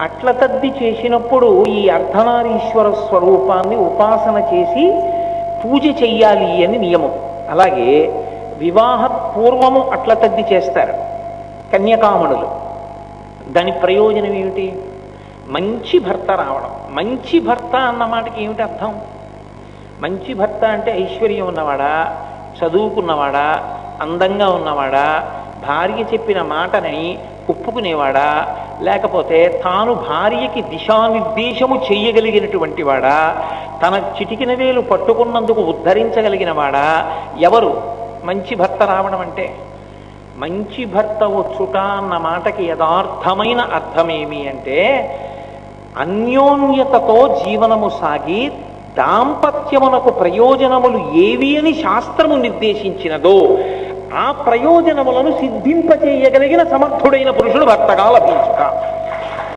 అట్లతద్ది చేసినప్పుడు ఈ అర్ధనారీశ్వర స్వరూపాన్ని ఉపాసన చేసి పూజ చెయ్యాలి అని నియమం. అలాగే వివాహ పూర్వము అట్లతద్ది చేస్తారు కన్యకామణులు. దాని ప్రయోజనం ఏమిటి? మంచి భర్త రావడం. మంచి భర్త అన్న మాటకి ఏమిటి అర్థం? మంచి భర్త అంటే ఐశ్వర్యం ఉన్నవాడా, చదువుకున్నవాడా, అందంగా ఉన్నవాడా, భార్య చెప్పిన మాటని ఒప్పుకునేవాడా, లేకపోతే తాను భార్యకి దిశానిర్దేశము చెయ్యగలిగినటువంటి వాడా, తన చిటికిన వేలు పట్టుకున్నందుకు ఉద్ధరించగలిగిన వాడా? ఎవరు మంచి భర్త రావడం అంటే? మంచి భర్త వచ్చుట అన్న మాటకి యథార్థమైన అర్థమేమి అంటే అన్యోన్యతతో జీవనము సాగి దాంపత్యమునకు ప్రయోజనములు ఏవి అని శాస్త్రము నిర్దేశించినదో ఆ ప్రయోజనములను సిద్ధింపచేయగలిగిన సమర్థుడైన పురుషుడు భర్తగా లభించుట.